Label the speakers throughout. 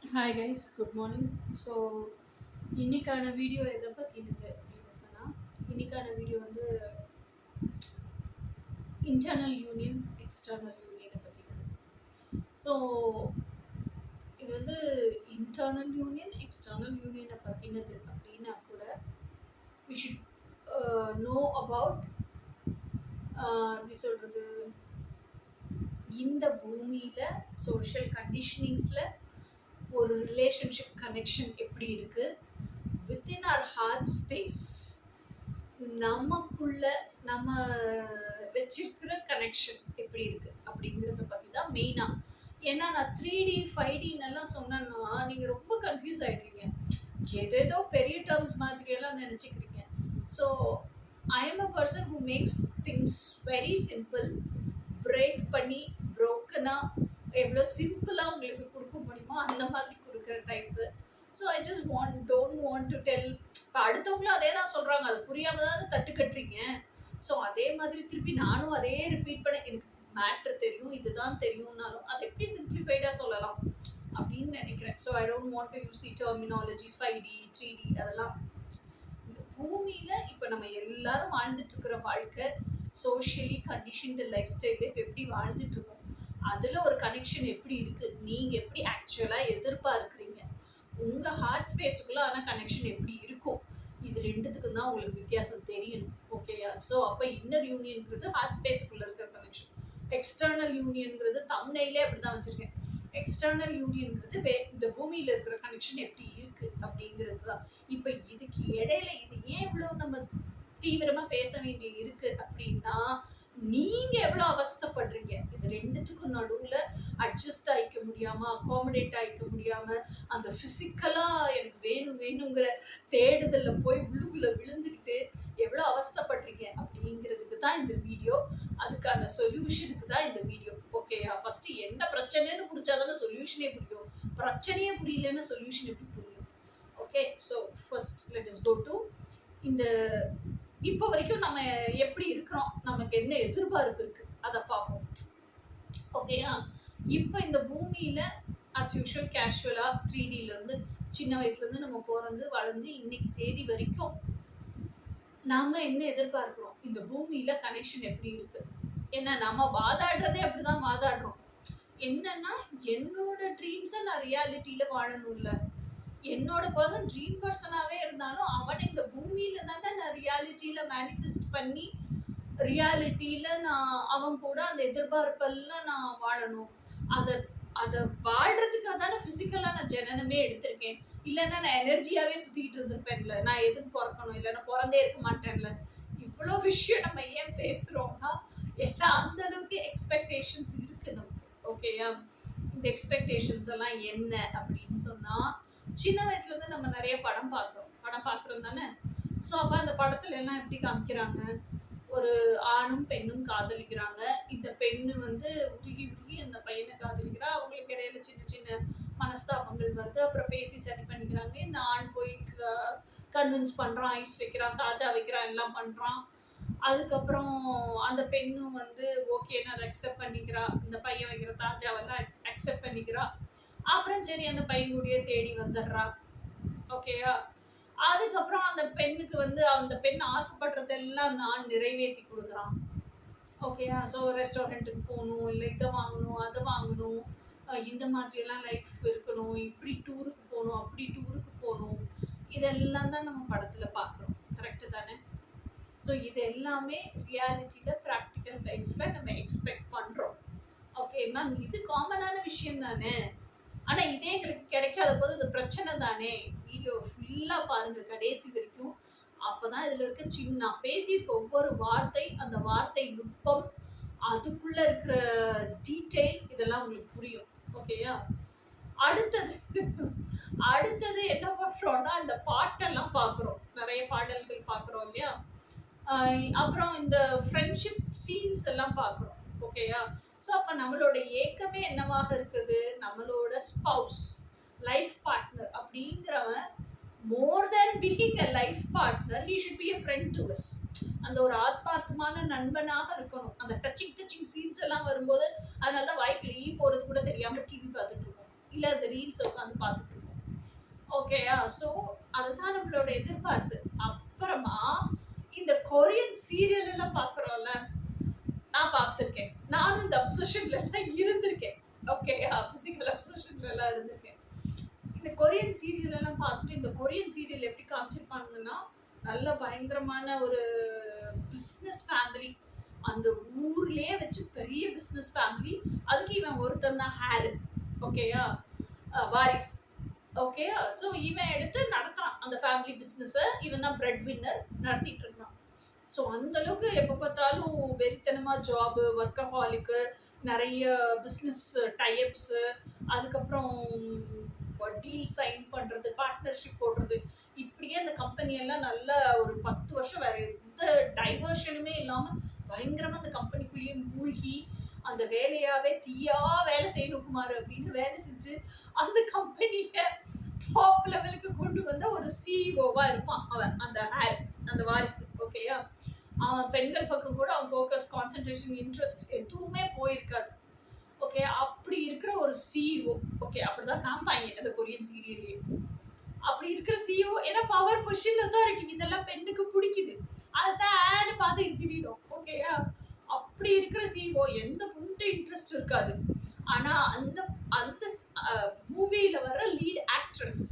Speaker 1: Hi guys, good morning. So இன்னைக்கான video எதை பற்றினது அப்படின்னு சொன்னால், இன்னைக்கான வீடியோ வந்து இன்டர்னல் யூனியன், எக்ஸ்டர்னல் யூனியனை பற்றினது. ஸோ இது வந்து இன்டர்னல் யூனியன், எக்ஸ்டர்னல் யூனியனை பற்றினது அப்படின்னா கூட வி ஷுட் நோ அபவுட் எப்படி சொல்கிறது, இந்த பூமியில் சோஷியல் கண்டிஷனிங்ஸில் ஒரு ரிலேஷன்ஷிப் கனெக்ஷன் எப்படி இருக்குது, வித்தின் ஆர் ஹார்ட் ஸ்பேஸ் நமக்குள்ள நம்ம வச்சிருக்கிற கனெக்ஷன் எப்படி இருக்கு அப்படிங்கிறத பற்றி தான் மெயினாக. ஏன்னா நான் 3D 5Dன்னெல்லாம் சொன்னேன்னா நீங்கள் ரொம்ப கன்ஃபியூஸ் ஆகிடுறீங்க, ஏதேதோ பெரிய டேர்ம்ஸ் மாதிரியெல்லாம் நினச்சிக்கிறீங்க. So I am a person who makes things very simple, break பண்ணி ப்ரோக்கனாக எவ்வளோ சிம்பிளாக உங்களுக்கு கொடுக்க முடியுமோ அந்த மாதிரி கொடுக்குற type. So I just don't want to tell. இப்போ அடுத்தவங்களும் அதே தான் சொல்கிறாங்க, அது புரியாமல் தானே தட்டு கட்டுறீங்க. ஸோ அதே மாதிரி திருப்பி நானும் அதே ரிப்பீட் பண்ண, எனக்கு மேட்ரு தெரியும், இதுதான் தெரியும்னாலும் அதை எப்படி சிம்பிளிஃபைடாக சொல்லலாம் அப்படின்னு நினைக்கிறேன். So I don't want to use the terminologies 5D 3D அதெல்லாம். இந்த பூமியில் இப்போ நம்ம எல்லாரும் வாழ்ந்துட்டு இருக்கிற வாழ்க்கை சோஷியலி கண்டிஷன்டு லைஃப் ஸ்டைலில் இப்போ எப்படி வாழ்ந்துட்டு இருக்கோம், அதில் ஒரு கனெக்ஷன் எப்படி இருக்குது, நீங்கள் எப்படி ஆக்சுவலாக எதிர்பார்க்குறீங்க, உங்கள் ஹார்ட் ஸ்பேஸுக்குள்ளே ஆனால் கனெக்ஷன் எப்படி இருக்கும், இது ரெண்டுத்துக்கும் தான் உங்களுக்கு வித்தியாசம் தெரியணும். ஓகேயா? ஸோ அப்போ இன்னர் யூனியன்கிறது ஹார்ட் ஸ்பேஸுக்குள்ளே இருக்கிற கனெக்ஷன், எக்ஸ்டர்னல் யூனியன்கிறது தம்னையிலே அப்படி தான் வச்சுருக்கேன். எக்ஸ்டர்னல் யூனியன்கிறது இந்த பூமியில் இருக்கிற கனெக்ஷன் எப்படி இருக்குது அப்படிங்கிறது தான். இப்போ இதுக்கு இடையில இது ஏன் இவ்வளோ நம்ம தீவிரமாக பேச வேண்டிய இருக்குது அப்படின்னா, நீங்கள் எவ்வளோ அவஸ்தைப்படுறீங்க இது ரெண்டுத்துக்கும் நடுவில் அட்ஜஸ்ட் ஆகிக்க முடியாமல், அகாமடேட் ஆகிக்க முடியாமல், அந்த ஃபிசிக்கலாக எனக்கு வேணுங்கிற தேடுதலில் போய் உள்ளுக்குள்ளே விழுந்துக்கிட்டு எவ்வளோ அவஸ்தைப்படுறீங்க அப்படிங்கிறதுக்கு தான் இந்த வீடியோ. அதுக்கான சொல்யூஷனுக்கு தான் இந்த வீடியோ. ஓகேயா? ஃபஸ்ட்டு என்ன பிரச்சனைன்னு புரிஞ்சாதானே சொல்யூஷனே புரியும். பிரச்சனையே புரியலன்னு சொல்யூஷன் எப்படி புரியும்? Okay, so first let us go to இந்த இப்போ வரைக்கும் நம்ம எப்படி இருக்கிறோம், நமக்கு என்ன எதிர்பார்ப்பு இருக்கு அதை பார்ப்போம். ஓகேயா? இப்போ இந்த பூமியில அஸ் யூஷுவல் கேஷுவலா 3Dலேருந்து சின்ன வயசுலேருந்து நம்ம பிறந்து வளர்ந்து இன்னைக்கு தேதி வரைக்கும் நாம என்ன எதிர்பார்க்கிறோம், இந்த பூமியில கனெக்ஷன் எப்படி இருக்கு. ஏன்னா நம்ம வாதாடுறதே அப்படிதான் வாதாடுறோம். என்னன்னா என்னோட ட்ரீம்ஸை நான் ரியாலிட்டியில வாழணும்ல, என்னோட பர்சன் ட்ரீம் பர்சனாகவே இருந்தாலும் அவனை இந்த பூமியில தானே நான் ரியாலிட்டியில் மேனிஃபெஸ்ட் பண்ணி ரியாலிட்டியில் நான் அவன் கூட அந்த எதிர்பார்ப்பெல்லாம் நான் வாழணும். அதை அதை வாழ்கிறதுக்காக தானே ஃபிசிக்கலாக நான் ஜனனமே எடுத்திருக்கேன். இல்லைன்னா நான் எனர்ஜியாகவே சுற்றிக்கிட்டு இருந்திருப்பேன்ல, நான் எதுக்கு பிறக்கணும், இல்லைன்னா பிறந்தே இருக்க மாட்டேன்ல. இவ்வளோ விஷயம் நம்ம ஏன் பேசுகிறோம்னா, ஏன்னா அந்த அளவுக்கு எக்ஸ்பெக்டேஷன்ஸ் இருக்குது நமக்கு. ஓகேயா? இந்த எக்ஸ்பெக்டேஷன்ஸ் எல்லாம் என்ன அப்படின்னு சொன்னால், சின்ன வயசுலேருந்து நம்ம நிறைய படம் பார்க்குறோம் தானே. ஸோ அப்போ அந்த படத்துல எல்லாம் எப்படி காமிக்கிறாங்க, ஒரு ஆணும் பெண்ணும் காதலிக்கிறாங்க. இந்த பெண்ணு வந்து உருகி அந்த பையனை காதலிக்கிறா. அவங்களுக்கு இடையில சின்ன சின்ன மனஸ்தாபங்கள் வருது. அப்புறம் பேசி சரி பண்ணிக்கிறாங்க. இந்த ஆண் போய் கன்வின்ஸ் பண்ணுறான், ஐஸ் வைக்கிறான், தாஜா வைக்கிறான், எல்லாம் பண்ணுறான். அதுக்கப்புறம் அந்த பெண்ணும் வந்து ஓகேன்னு அதை அக்செப்ட் பண்ணிக்கிறா. இந்த பையன் வைக்கிற தாஜாவெல்லாம் அக்செப்ட் பண்ணிக்கிறா. அப்புறம் சரி அந்த பையனுடைய தேடி வந்துடுறா. ஓகேயா? அதுக்கப்புறம் அந்த பெண்ணுக்கு வந்து அந்த பெண் ஆசைப்படுறதெல்லாம் நான் நிறைவேற்றி கொடுக்குறான். ஓகேயா? ஸோ ரெஸ்டாரண்ட்டுக்கு போகணும், இல்லை இதை வாங்கணும், அதை வாங்கணும், இந்த மாதிரியெல்லாம் லைஃப் இருக்கணும், இப்படி டூருக்கு போகணும், அப்படி டூருக்கு போகணும், இதெல்லாம் தான் நம்ம படத்தில் பார்க்குறோம். கரெக்டு தானே? ஸோ இது எல்லாமே ரியாலிட்டியில் ப்ராக்டிக்கல் லைஃப்பில் நம்ம எக்ஸ்பெக்ட் பண்ணுறோம். ஓகே மேம், இது காமனான விஷயம் தானே. ஆனால் இதே எங்களுக்கு கிடைக்காத போது இது பிரச்சனை தானே. வீடியோ ஃபுல்லாக பாருங்கள் கடைசி வரைக்கும். அப்போ தான் இதில் இருக்க சின்ன பேசியிருக்க ஒவ்வொரு வார்த்தை, அந்த வார்த்தை நுட்பம், அதுக்குள்ளே இருக்கிற டீட்டெயில் இதெல்லாம் உங்களுக்கு புரியும். ஓகேயா? அடுத்தது என்ன பண்ணுறோன்னா, இந்த பாட்டெல்லாம் பார்க்குறோம், நிறைய பாடல்கள் பார்க்குறோம் இல்லையா. அப்புறம் இந்த ஃப்ரெண்ட்ஷிப் சீன்ஸ் எல்லாம் பார்க்குறோம். ஓகேயா? ஸோ அப்போ நம்மளோட ஏக்கமே என்னவாக இருக்குது, நம்மளோட ஸ்பவுஸ், லைஃப் பார்ட்னர் அப்படிங்கிறவன் more than being a life partner, he should be a friend to us. அந்த ஒரு ஆத்மார்த்தமான நண்பனாக இருக்கணும். அந்த டச்சிங் சீன்ஸ் எல்லாம் வரும்போது அதனால தான் வாய்க்கில் போகிறது கூட தெரியாமல் டிவி பார்த்துட்டு இருக்கோம். இல்ல அந்த ரீல்ஸ் உட்காந்து பார்த்துட்டு இருப்போம். ஓகேயா? ஸோ அதுதான் நம்மளோட எதிர்பார்ப்பு. அப்புறமா இந்த கொரியன் சீரியல் எல்லாம் பார்க்குறோம்ல, நான் பார்த்துருக்கேன். நானும் இந்த அப்சஷன்ல எல்லாம் இருந்திருக்கேன். ஓகேயா? பிசிக்கல் அப்சஷன்ல எல்லாம் இருந்திருக்கேன். இந்த கொரியன் சீரியல் எல்லாம் பார்த்துட்டு இந்த கொரியன் சீரியல் எப்படி காமிச்சிருப்பாங்கன்னா, நல்ல பயங்கரமான ஒரு பிஸ்னஸ் ஃபேமிலி. அந்த ஊர்லயே வச்சு பெரிய பிஸ்னஸ் ஃபேமிலி. அதுக்கு இவன் ஒருத்தன் தான் ஹேரு. ஓகேயா? வாரிஸ். ஓகேயா? ஸோ இவன் எடுத்து நடத்துறான் அந்த ஃபேமிலி பிஸ்னஸை. இவன் தான் பிரெட் வின்னர் நடத்திட்டு இருக்கான். ஸோ அந்த அளவுக்கு எப்போ பார்த்தாலும் வெறித்தனமா ஜாபு, ஒர்க்கஹாலிக்கு, நிறைய பிஸ்னஸ் டைப்ஸு, அதுக்கப்புறம் டீல் சைன் பண்றது, பார்ட்னர்ஷிப் போடுறது, இப்படியே அந்த கம்பெனி எல்லாம் நல்ல ஒரு 10 வருஷம் வேற எந்த டைவர்ஷனுமே இல்லாம பயங்கரமா அந்த கம்பெனிக்குள்ளேயே மூழ்கி அந்த வேலையாவே தீயா வேலை செய்யணும் குமார் அப்படின்னு வேலை செஞ்சு அந்த கம்பெனியை டாப் லெவலுக்கு கொண்டு வந்த ஒரு சிஇஓவா இருப்பான் அவன், அந்த ஹேர், அந்த வாரிசு. ஓகேயா? அவன் பெண்கள் பக்கம் கூட அவன் ஃபோக்கஸ், கான்சென்ட்ரேஷன், இன்ட்ரெஸ்ட் எதுவுமே போயிருக்காது. ஓகே, அப்படி இருக்கிற ஒரு சிஇஓ. ஓகே, அப்படிதான் காமிப்பாங்க அந்த கொரியன் சீரியல்லே. அப்படி இருக்கிற சிஇஓ, ஏன்னா பவர், பொசிஷன், அத்தாரிட்டி இதெல்லாம் பெண்ணுக்கு பிடிக்குது. அதான் ஆட் பார்த்து திரிடும். ஓகேயா? அப்படி இருக்கிற சிஇஓ எந்த பொண்ணு இன்ட்ரெஸ்ட் இருக்காது. ஆனா அந்த அந்த மூவில வர லீட் ஆக்ட்ரஸ்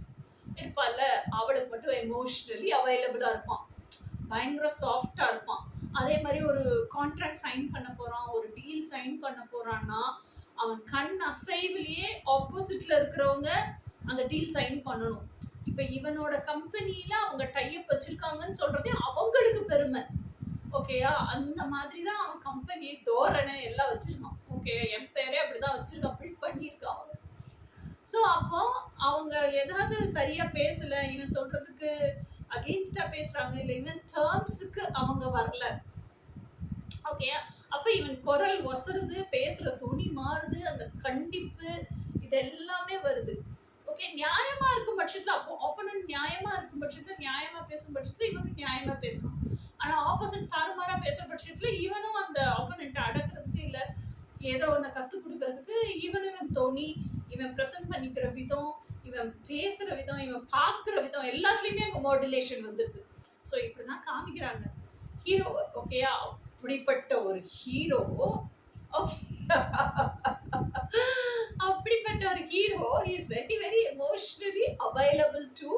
Speaker 1: இருப்பால, அவளுக்கு மட்டும் எமோஷனலி அவைலபிளா இருப்பான். பயங்கர சாஃப்டா இருப்பான். அதே மாதிரி ஒரு கான்ட்ராக்ட் சைன் பண்ண போறான், ஒரு டீல் சைன் பண்ண போறான்னா அவன் கண் அசைவிலேயே ஆப்போசிட்ல இருக்கிறவங்க அந்த டீல் சைன் பண்ணணும். இப்ப இவனோட கம்பெனியில அவங்க டைப் வச்சிருக்காங்கன்னு சொல்றதே அவங்களுக்கு பெருமை. ஓகேயா? அந்த மாதிரி தான் அவன் கம்பெனி தோரணை எல்லாம் வச்சிருக்கான். ஓகே, என் பேரே அப்படிதான் வச்சிருக்கான், பில்ட் பண்ணியிருக்கான் அவன். ஸோ அப்போ அவங்க ஏதாவது சரியா பேசல, இவன் சொல்றதுக்கு அகெயின்ஸ்டா பேசுறாங்க, இல்லை இவன் டேர்ம்ஸுக்கு அவங்க வரல. ஓகே, அப்ப இவன் குரல் ஒசருது, பேசுற துணி மாறுது, அந்த கண்டிப்பு இது எல்லாமே வருது. ஓகே, நியாயமா இருக்கும் பட்சத்துல, அப்போ ஆப்போனன்ட் நியாயமா இருக்கும் பட்சத்துல, நியாயமா பேசும் பட்சத்துல இவனும் நியாயமா பேசணும். ஆனா ஆப்போசிட் தாறுமாறா பேசுற பட்சத்துல இவனும் அந்த ஆப்போனன்ட் அடக்கிறதுக்கு, இல்ல ஏதோ ஒண்ணு கத்து கொடுக்கறதுக்கு இவன் தோணி, இவன் பிரசன்ட் பண்ணிக்கிற விதம், இவன் பேசுற விதம், இவன் பாக்குற விதம், எல்லாத்துலயுமே மாடுலேஷன் வந்துருது. ஸோ இப்படிதான் காமிக்கிறாங்க ஹீரோ. ஓகேயா? அப்படிப்பட்ட ஒரு ஹீரோ. ஓகே, அப்படிப்பட்ட ஒரு hero is very very emotionally available to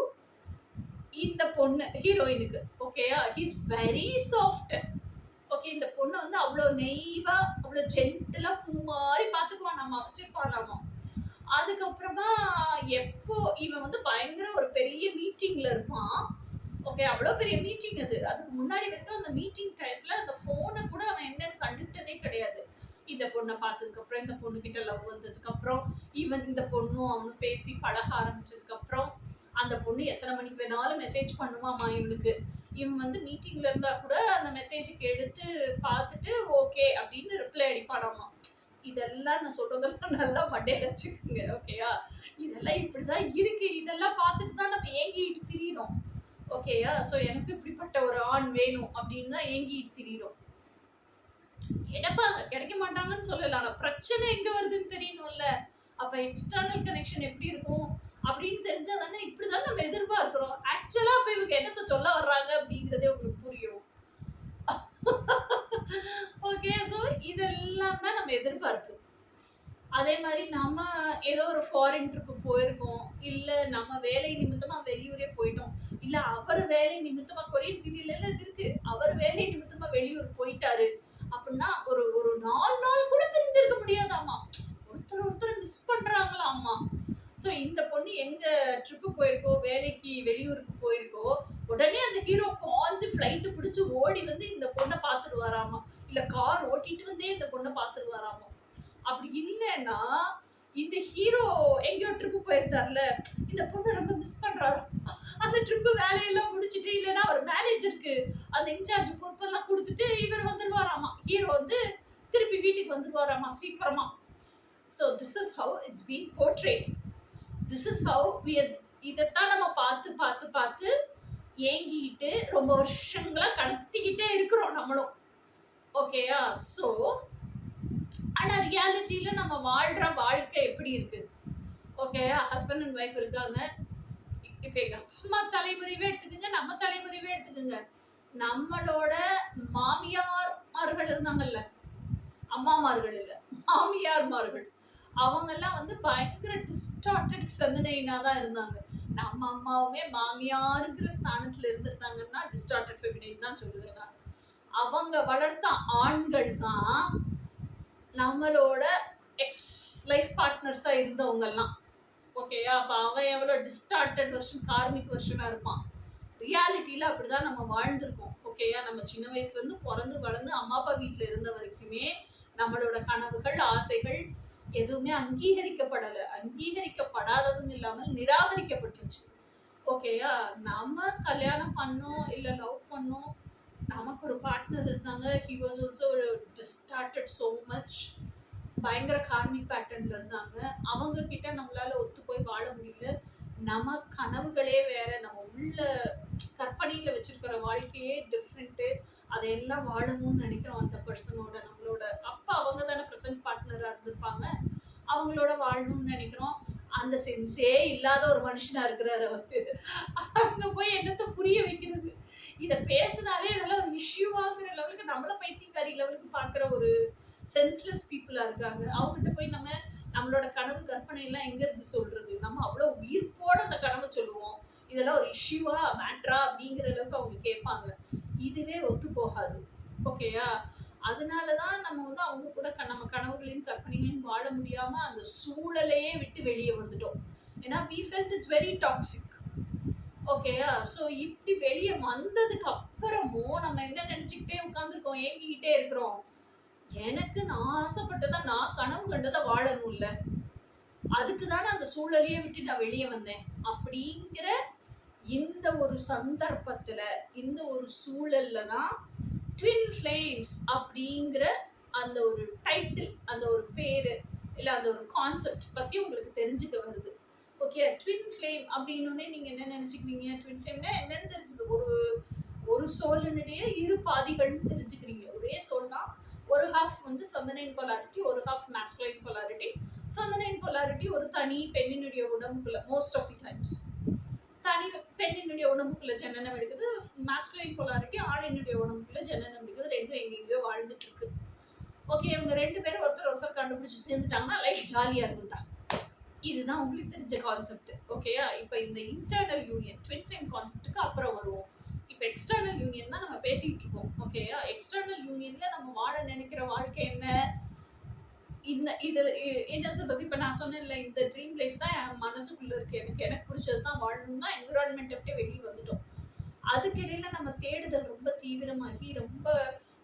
Speaker 1: இந்த பொண்ணு ஹீரோயினுக்கு. ஓகேயா? Is very soft. ஓகே, இந்த பொண்ணு வந்து அவ்வளோ நெய்வா, அவ்வளோ ஜென்டலா பூ மாதிரி பார்த்துக்குவானாமா, வச்சிருப்பானாமா. அதுக்கப்புறமா எப்போ இவன் வந்து பயங்கர ஒரு பெரிய மீட்டிங்ல இருப்பான். ஓகே, அவ்வளோ பெரிய மீட்டிங் அது. அதுக்கு முன்னாடி வரைக்கும் அந்த மீட்டிங் டயத்துல அந்த ஃபோனை கூட அவன் என்னன்னு கண்டுக்கிட்டதே கிடையாது. இந்த பொண்ணை பார்த்ததுக்கு அப்புறம், இந்த பொண்ணு கிட்ட லவ் வந்ததுக்கு அப்புறம், ஈவன் இந்த பொண்ணும் அவனும் பேசி பழக ஆரம்பிச்சதுக்கு அப்புறம், அந்த பொண்ணு எத்தனை மணிக்கு வேணாலும் மெசேஜ் பண்ணுவாமா இவனுக்கு. இவன் வந்து மீட்டிங்ல இருந்தா கூட அந்த மெசேஜுக்கு எடுத்து பார்த்துட்டு ஓகே அப்படின்னு ரிப்ளை அடிப்பாடாமா. இதெல்லாம் நான் சொல்றதெல்லாம் நல்லா மண்டையில வச்சுக்கோங்க. ஓகேயா? இதெல்லாம் இப்படிதான் இருக்கு. இதெல்லாம் பார்த்துட்டு தான் நம்ம ஏங்கிட்டு திரியிறோம். ஓகேயா? ஸோ எனக்கு இப்படிப்பட்ட ஒரு ஆண் வேணும் அப்படின்னு தான் ஏங்கிட்டு திரியிறோம். எடுப்பாங்க, கிடைக்க மாட்டாங்கன்னு சொல்லலாம். ஆனா பிரச்சனை எங்க வருதுன்னு தெரியணும்ல. அப்ப எக்ஸ்டர்னல் கனெக்ஷன் எப்படி இருக்கும் அப்படின்னு தெரிஞ்சா தானே இப்படிதான் நம்ம எதிர்பார்க்கிறோம். ஆக்சுவலா அப்ப இவங்க என்னத்த சொல்ல வர்றாங்க அப்படிங்கிறதே உங்களுக்கு புரியும். ஓகே, ஸோ இதெல்லாம் தான் நம்ம எதிர்பார்ப்பு. அதே மாதிரி நம்ம ஏதோ ஒரு ஃபாரின் ட்ரிப்பு போயிருக்கோம், இல்ல நம்ம வேலை நிமித்தமா வெளியூரே போயிட்டோம், இல்ல அவர் வேலை நிமித்தமா, கொரியன் சீரியல்ல இது இருக்கு, அவர் வேலை நிமித்தமா வெளியூர் போயிட்டாரு அப்படின்னா ஒரு ஒரு 4 நாள் கூட பிரிஞ்சிருக்க முடியாதாமா. ஒருத்தர் மிஸ் பண்றாங்களாமா. ஸோ இந்த பொண்ணு எங்க ட்ரிப்பு போயிருக்கோ, வேலைக்கு வெளியூருக்கு போயிருக்கோ, உடனே அந்த ஹீரோ பாஞ்சு ஃப்ளைட்டு பிடிச்சு ஓடி வந்து இந்த பொண்ணை பார்த்துட்டு வராமா, இல்ல கார் ஓட்டிட்டு வந்தே இந்த பொண்ணை பார்த்துட்டு வராமா. அப்படி இல்லைன்னா இந்த ஹீரோ எங்கேயோ ட்ரிப்பு போயிருந்தார்ல, இந்த பொண்ணு ரொம்ப மிஸ் பண்றாரு, அந்த ட்ரிப்பு வேலையெல்லாம் முடிச்சுட்டு, இல்லைன்னா ஒரு மேனேஜருக்கு அந்த இன்சார்ஜ் பொறுப்பெல்லாம் கொடுத்துட்டு இவர் வந்துருவாராமா, ஹீரோ வந்து திருப்பி வீட்டுக்கு வந்துருவாராமா சீக்கிரமா. So this is how it's been portrayed. This is how we, இதைத்தான் நம்ம பார்த்து பார்த்து பார்த்து ஏங்கிக்கிட்டு ரொம்ப வருஷங்களா கடத்திக்கிட்டே இருக்கிறோம் நம்மளும். ஓகேயா? ஸோ ஆனா ரியாலிட்டியில நம்ம வாழ்ற வாழ்க்கை எப்படி இருக்கு? ஓகே, ஹஸ்பண்ட் அண்ட் ஒய்ஃப் இருக்காங்க. இப்ப எங்க அப்பா அம்மா தலைமுறையவே எடுத்துக்கங்க, நம்ம தலைமுறையவே எடுத்துக்கங்க. நம்மளோட மாமியார்மார்கள் இருந்தாங்கல்ல, அம்மாமார்கள் இல்ல, மாமியார்மார்கள். அவங்கெல்லாம் வந்து பயங்கர டிஸ்டார்டட் ஃபெமினைனா தான் இருந்தாங்க. நம்ம அம்மாவுமே மாமியாருங்கிற ஸ்தானத்துல இருந்திருந்தாங்கன்னா டிஸ்டார்டட் ஃபெமினைன் தான் சொல்லுவேன் நான். அவங்க வளர்த்த ஆண்கள் தான் நம்மளோட எக்ஸ் லைஃப் பார்ட்னர்ஸா இருந்தவங்க எல்லாம். ஓகேயா? அப்ப அவன் எவ்வளவு டிஸ்டார்டட் வெர்ஷன், கார்மிக் வெர்ஷனா இருப்பான். ரியாலிட்டியில அப்படிதான் நம்ம வாழ்ந்திருக்கோம். ஓகேயா? நம்ம சின்ன வயசுல இருந்து பிறந்து வளர்ந்து அம்மா அப்பா வீட்டுல இருந்த வரைக்குமே நம்மளோட கனவுகள், ஆசைகள் எதுவுமே அங்கீகரிக்கப்படலை. அங்கீகரிக்கப்படாததும் இல்லாமல் நிராகரிக்கப்பட்டுருச்சு. ஓகேயா? நம்ம கல்யாணம் பண்ணோம், இல்ல லவ் பண்ணோம், நமக்கு ஒரு பார்ட்னர் இருந்தாங்க. He was also distorted so much. பயங்கர கார்மிக் பேட்டர்ன்ல இருந்தாங்க. அவங்க கிட்ட நம்மளால ஒத்து போய் வாழ முடியல. நம்ம கனவுகளே வேற, நம்ம உள்ள கற்பனையில வச்சிருக்கிற வாழ்க்கையே டிஃப்ரெண்ட்டு. அதையெல்லாம் வாழணும்னு நினைக்கிறோம் அந்த பர்சனோட. நம்மளோட அப்பா அவங்க தானே ப்ரெசன்ட் பார்ட்னரா இருந்திருப்பாங்க, அவங்களோட வாழணும்னு நினைக்கிறோம். அந்த சென்ஸே இல்லாத ஒரு மனுஷனா இருக்கிறாரு அவரு. அங்க போய் என்னத்த புரிய வைக்கிறது? இதை பேசினாலே இதெல்லாம் ஒரு இஷ்யூவாங்கிற லெவலுக்கு, நம்மள பைத்தியக்காரி லெவலுக்கு பார்க்குற ஒரு சென்ஸ்லெஸ் பீப்புளா இருக்காங்க. அவங்ககிட்ட போய் நம்மளோட கனவு கற்பனை எல்லாம் எங்க இருந்து சொல்றது? நம்ம அவ்வளவு உயிர்ப்போட அந்த கனவை சொல்லுவோம். இதெல்லாம் ஒரு இஷ்யூவா, மேட்ரா அப்படிங்கிற அளவுக்கு அவங்க கேட்பாங்க. இதுவே ஒத்து போகாது. ஓகேயா? அதனாலதான் நம்ம வந்து அவங்க கூட நம்ம கனவுகளையும் கற்பனைகளையும் வாழ முடியாம அந்த சூழலையே விட்டு வெளியே வந்துட்டோம். ஏன்னா we felt it's very toxic. ஓகேயா? ஸோ இப்படி வெளியே வந்ததுக்கு அப்புறமும் நம்ம என்ன நினைச்சுக்கிட்டே உட்காந்துருக்கோம், ஏங்கிக்கிட்டே இருக்கிறோம். எனக்கு நான் ஆசைப்பட்டதை, நான் கனவு கண்டதை வாழணும் இல்ல, அதுக்கு தானே அந்த சூழலையே விட்டு நான் வெளியே வந்தேன். அப்படிங்கிற இந்த ஒரு சந்தர்ப்பத்துல, இந்த ஒரு சூழல்ல தான் ட்வின் ஃப்ளேம்ஸ் அப்படிங்கிற அந்த ஒரு டைட்டில், அந்த ஒரு பேரு, இல்ல அந்த ஒரு கான்செப்ட் பத்தி உங்களுக்கு தெரிஞ்சுக்க வருது. ஓகே, ட்வின் ஃப்ளேம் அப்படின்னே நீங்க என்ன நினைச்சுக்கிறீங்க? ட்வின் ஃப்ளேம்னா என்னன்னு தெரிஞ்சது? ஒரு சோலினுடைய இரு பாதிகள்னு தெரிஞ்சுக்கிறீங்க. ஒரே சோல் தான். ஒரு ஹாஃப் வந்து ஃபெமினைன் பொலாரிட்டி, ஒரு half masculine polarity. Feminine polarity ஒரு தனி பெண்ணினுடைய உடம்புக்குள்ள, மோஸ்ட் ஆஃப் தி டைம்ஸ் தனி பெண்ணினுடைய உடம்புக்குள்ள ஜனனம் எடுக்குது. மாஸ்குலைன் பொலாரிட்டி ஆணினுடைய உடம்புக்குள்ள ஜனனம் எடுக்குது. ரெண்டும் எங்கெங்கயோ வாழ்ந்துட்டு இருக்கு. ஓகே, இவங்க ரெண்டு பேரும் ஒருத்தர் கண்டுபிடிச்சு சேர்ந்துட்டாங்கன்னா லைஃப் ஜாலியா இருக்கும்டா. இதுதான் உங்களுக்கு தெரிஞ்ச கான்செப்ட். ஓகேயா? இப்போ இந்த இன்டர்னல் யூனியன், ட்வின் ஃப்ளேம் கான்செப்ட்டுக்கு அப்புறம் வருவோம். இப்போ எக்ஸ்டர்னல் யூனியன் தான் நம்ம பேசிட்டு இருக்கோம். ஓகேயா? எக்ஸ்டர்னல் யூனியன்ல நம்ம வாழ நினைக்கிற வாழ்க்கை என்ன? இது என்ன சொல்றது? இப்போ நான் சொன்னேன்ல, இந்த ட்ரீம் லைஃப் தான் என் மனசுக்குள்ள இருக்கு. எனக்கு பிடிச்சது தான் வாழணும் தான் என்விரான்மெண்ட் விட்டு வெளியே வந்துட்டோம். அதுக்கிடையில நம்ம தேடுதல் ரொம்ப தீவிரமாகி, ரொம்ப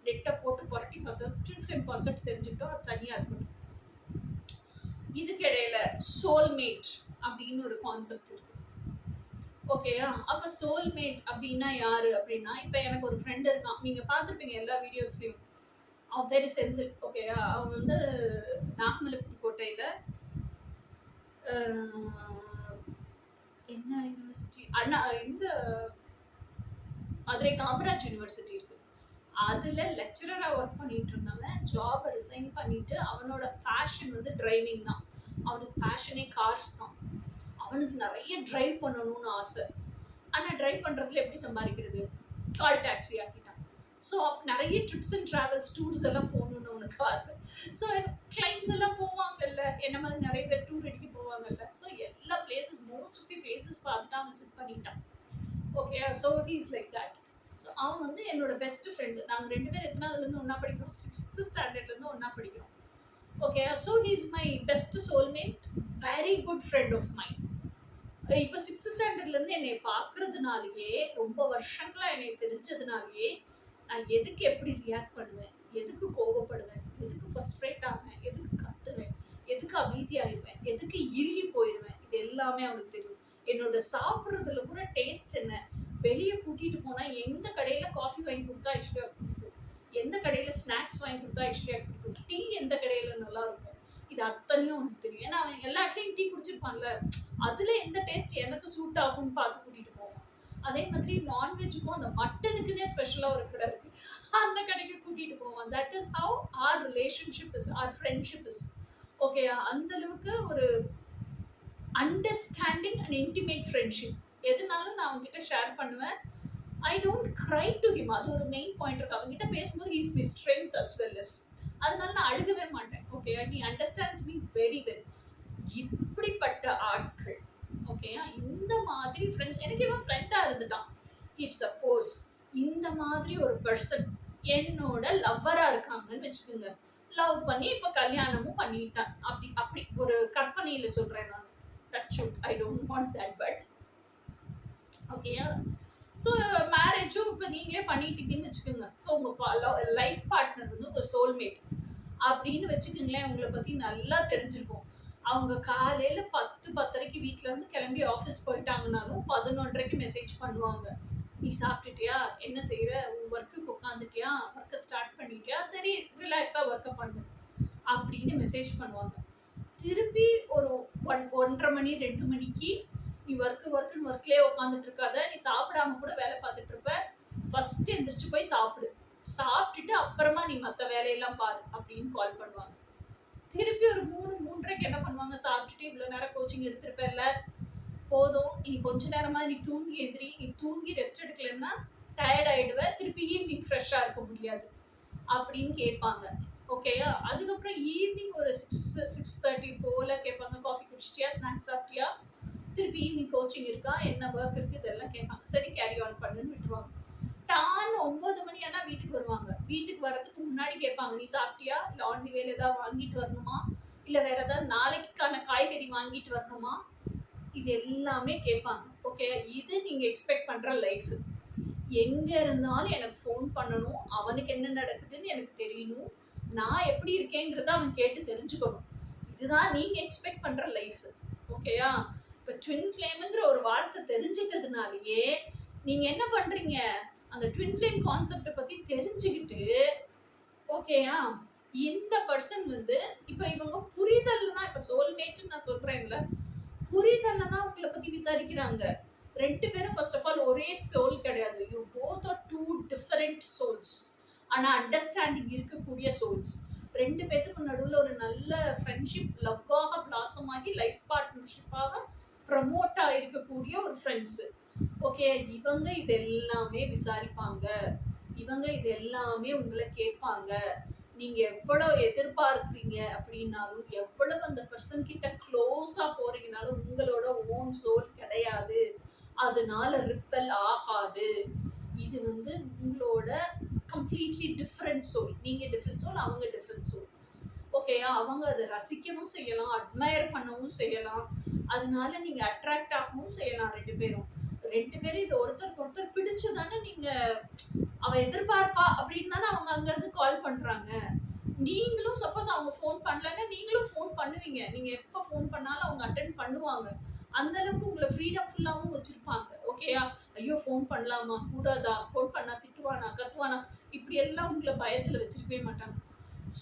Speaker 1: நெட்டை போட்டு புரட்டி பார்த்தது ட்வின் ஃப்ளேம் கான்செப்ட் தெரிஞ்சுக்கிட்டோம். அது தனியா இருக்கட்டும். இதுக்கிடையில சோல்மேட் அப்படின்னு ஒரு கான்செப்ட் இருக்கு. ஓகேயா? அப்ப சோல்மேட் அப்படின்னா யாரு அப்படின்னா, இப்ப எனக்கு ஒரு ஃப்ரெண்ட் இருக்கான். நீங்க பார்த்துருப்பீங்க எல்லா வீடியோஸ்லயும். அவன் பேரு செந்தில். ஓகேயா? அவங்க வந்து நாகமலை புதுக்கோட்டையில என்ன யூனிவர்சிட்டி, அண்ணா இந்த மதுரை காமராஜ் யூனிவர்சிட்டி இருக்கு, அதுல லெக்சரரா ஒர்க் பண்ணிட்டு இருந்தவன் ஜாபை ரிசைன் பண்ணிட்டு, அவனோட பேஷன் வந்து டிரைவிங் தான். அவனுக்கு பேஷனே கார்ஸ் தான். அவனுக்கு நிறைய டிரைவ் பண்ணணும்னு ஆசை. ஆனா டிரைவ் பண்றதுல எப்படி சம்பாதிக்கிறது? கால் டாக்ஸி ஆக்கிட்டான். ஸோ நிறைய ட்ரிப்ஸ் அண்ட் டிராவல்ஸ், டூர்ஸ் எல்லாம் போகணும்னு அவனுக்கு ஆசை. ஸோ கிளைண்ட்ஸ் எல்லாம் போவாங்கல்ல, என்ன மாதிரி நிறைய பேர் டூர் அடிக்க போவாங்கல்ல. ஸோ எல்லா places, most of the places பார்த்துட்டான், விசிட் பண்ணிட்டான். Okay, so he's like that. So அவன் வந்து என்னோட பெஸ்ட் ஃப்ரெண்டு. நாங்கள் ரெண்டு பேரும் எத்தனாவதுலேருந்து ஒன்றா படிக்கிறோம்? 6th ஸ்டாண்டர்ட்லேருந்து ஒன்றா படிக்கிறோம். Okay, so he's my best soulmate, very good friend of mind. இப்போ 6th ஸ்டாண்டர்ட்லேருந்து என்னை பார்க்கறதுனாலேயே, ரொம்ப வருஷங்களா என்னை தெரிஞ்சதுனாலேயே, நான் எதுக்கு எப்படி ரியாக்ட் பண்ணுவேன், எதுக்கு கோவப்படுவேன், எதுக்கு ஃபர்ஸ்ட்ரேட் ஆவேன், எதுக்கு கத்துவேன், எதுக்கு அமைதியாயிருவேன், எதுக்கு இறுகி போயிடுவேன், இது எல்லாமே அவனுக்கு தெரியும். என்னோட சாப்பிட்றதுல கூட டேஸ்ட் என்ன, வெளியே கூட்டிட்டு போனா எந்த கடையில காஃபி வாங்கி கொடுத்தா ஆக்சுவலியா பிடிக்கும், எந்த கடையில ஸ்நாக்ஸ் வாங்கி கொடுத்தா ஆக்சுவலியா பிடிக்கும், டீ எந்த கடையில நல்லா இருக்கும், இது அத்தனையும் அவனுக்கு தெரியும். ஏன்னா அவன் எல்லா இடத்துலையும் டீ குடிச்சிருப்பான்ல, அதுல எந்த டேஸ்ட் எனக்கு சூட் ஆகும்னு பார்த்து கூட்டிட்டு போவான். அதே மாதிரி நான்வெஜ்ஜுக்கும் அந்த மட்டனுக்குன்னே ஸ்பெஷலா ஒரு கடை இருக்கு, அந்த கடைக்கு கூட்டிட்டு போவான். That is how our relationship is, our friendship is. Okay, அந்த அளவுக்கு ஒரு அண்டர்ஸ்டாண்டிங் அண்ட் இன்டிமேட் ஃப்ரெண்ட்ஷிப். எதுனாலும் நான் அவங்ககிட்ட ஷேர் பண்ணுவேன். I don't cry to him. அது ஒரு மெயின் பாயிண்ட் இருக்கு. அவங்ககிட்ட பேசும்போது is my strength as well as. அதனால நான் அழுகவே மாட்டேன். Okay, he understands me very well. இப்படிப்பட்ட ஆட்கள், ஓகேயா, இந்த மாதிரி ஃப்ரெண்ட்ஸ் எனக்கு இவன் ஃப்ரெண்டா இருந்துட்டான். இஃப் சப்போஸ் இந்த மாதிரி ஒரு பர்சன் என்னோட லவ்வரா இருக்காங்கன்னு வச்சுக்கோங்க, லவ் பண்ணி இப்ப கல்யாணமும் பண்ணிட்டான், அப்படி அப்படி ஒரு கற்பனையில சொல்றேன் நான். Touch wood, I don't want that, but ஓகேயா. ஸோ மேரேஜும் இப்போ நீங்களே பண்ணிட்டீங்கன்னு வச்சுக்கோங்க. இப்போ உங்கள் லைஃப் பார்ட்னர் வந்து உங்கள் சோல்மேட் அப்படின்னு வச்சுக்கோங்களேன். உங்களை பற்றி நல்லா தெரிஞ்சிருக்கும். அவங்க காலையில் 10-10:30 வீட்டில் இருந்து கிளம்பி ஆஃபீஸ் போயிட்டாங்கனாலும் 11:30 மெசேஜ் பண்ணுவாங்க. நீ சாப்பிட்டுட்டியா, என்ன செய்கிற, உன் ஒர்க்குக்கு உட்காந்துட்டியா, ஒர்க்கை ஸ்டார்ட் பண்ணிட்டியா, சரி ரிலாக்ஸாக ஒர்க்கை பண்ணு அப்படின்னு மெசேஜ் பண்ணுவாங்க. திருப்பி ஒரு 1:30 மணி 2 மணிக்கு நீ ஒர்க்குன்னு ஒர்க்லேயே உட்காந்துட்டு இருக்காத, நீ சாப்பிடாம கூட வேலை பார்த்துட்டு இருப்ப, ஃபர்ஸ்ட் எந்திரிச்சு போய் சாப்பிடு, சாப்பிட்டுட்டு அப்புறமா நீ மற்ற வேலையெல்லாம் பாரு அப்படின்னு கால் பண்ணுவாங்க. திருப்பி ஒரு 3-3:30 என்ன பண்ணுவாங்க, சாப்பிட்டுட்டு இவ்வளோ நேரம் கோச்சிங் எடுத்திருப்பேன்ல, போதும் இனி கொஞ்ச நேரமா நீ தூங்கி எதிரி, நீ தூங்கி ரெஸ்ட் எடுக்கலன்னா டயர்ட் ஆயிடுவ, திருப்பி ஈவினிங் ஃப்ரெஷ்ஷா இருக்க முடியாது அப்படின்னு கேட்பாங்க. ஓகேயா. அதுக்கப்புறம் ஈவினிங் ஒரு 6-6:30 போல கேட்பாங்க, காஃபி குடிச்சிட்டியா, ஸ்நாக்ஸ் சாப்பிட்டியா, திருப்பி ஈவினிங் கோச்சிங் இருக்கா, என்ன ஒர்க் இருக்கு, இதெல்லாம் கேட்பாங்க. சரி கேரி ஆன் பண்ணுன்னு விட்டுருவாங்க. டான் 9 மணி ஆனா வீட்டுக்கு வருவாங்க. வீட்டுக்கு வரதுக்கு முன்னாடி கேட்பாங்க, நீ சாப்பிட்டியா, இல்லை ஆன் தி வேல ஏதாவது வாங்கிட்டு வரணுமா, இல்லை வேற ஏதாவது நாளைக்கான காய்கறி வாங்கிட்டு வரணுமா, இது எல்லாமே கேட்பாங்க. ஓகே, இது நீங்க எக்ஸ்பெக்ட் பண்ற லைஃப். எங்க இருந்தாலும் எனக்கு ஃபோன் பண்ணணும், அவனுக்கு என்ன நடக்குதுன்னு எனக்கு தெரியணும், நான் எப்படி இருக்கேங்கிறத அவன் கேட்டு தெரிஞ்சுக்கணும். இதுதான் நீங்க எக்ஸ்பெக்ட் பண்ற லைஃப். ஓகேயா. இப்போ ட்வின் ஃப்ளேம்ங்கிற ஒரு வார்த்தை தெரிஞ்சிட்டதுனாலயே நீங்க என்ன பண்றீங்க, அந்த ட்வின் ஃப்ளேம் கான்செப்டை பத்தி தெரிஞ்சுக்கிட்டு, ஓகேயா, இந்த பர்சன் வந்து இப்போ இவங்க புரிதல் தான், இப்போ சோல்மேட்னு நான் சொல்றேன்ல, புரிதல்ல தான் உங்களை பத்தி விசாரிக்கிறாங்க. 2 பேரும் ஃபர்ஸ்ட் ஆஃப் ஆல் ஒரே சோல் கிடையாது. You both are 2 different souls. ஆனா அண்டர்ஸ்டாண்டிங் இருக்கக்கூடிய சோல்ஸ். 2 பேத்துக்கும் நடுவில் ஒரு நல்ல ஃப்ரெண்ட்ஷிப் லவ்வாக பிளாசம் ஆகி லைஃப் பார்ட்னர்ஷிப்பாக ப்ரமோட் ஆகிருக்கக்கூடிய ஒரு ஃப்ரெண்ட்ஸு. ஓகே, இவங்க இது எல்லாமே விசாரிப்பாங்க, இவங்க இது எல்லாமே உங்களை கேட்பாங்க. நீங்க எவ்வளவு எதிர்பார்க்குறீங்க அப்படின்னாலும், எவ்வளவு அந்த பர்சன் கிட்ட க்ளோஸா போறீங்கனாலும் உங்களோட ஓன் சோல் கிடையாது, அதனால ரிப்பல் ஆகாது. இது வந்து உங்களோட கம்ப்ளீட்லி டிஃப்ரெண்ட் சோல். நீங்க டிஃப்ரெண்ட் சோல், அவங்க டிஃப்ரெண்ட் சோல். ஓகேயா. அவங்க அதை ரசிக்கவும் செய்யலாம், அட்மயர் பண்ணவும் செய்யலாம், அதனால நீங்க அட்ராக்ட் ஆகவும் செய்யலாம். 2 பேரும் இது ஒருத்தருக்கு ஒருத்தர் பிடிச்சு தானே நீங்க அவ எதிர்பார்ப்பா அப்படின்னு தானே அவங்க அங்க இருந்து கால் பண்றாங்க. நீங்களும் சப்போஸ் அவங்க ஃபோன் பண்ணலன்னா நீங்களும் ஃபோன் பண்ணுவீங்க. நீங்க எப்போ ஃபோன் பண்ணாலும் அவங்க அட்டென்ட் பண்ணுவாங்க. அந்த அளவுக்கு உங்களை ஃப்ரீடம் ஃபுல்லாகவும் வச்சிருப்பாங்க. ஓகேயா. ஐயோ ஃபோன் பண்ணலாமா கூடாதா, ஃபோன் பண்ணா திட்டுவானா கத்துவானா, இப்படி எல்லாம் உங்களை பயத்துல வச்சிருக்கவே மாட்டாங்க.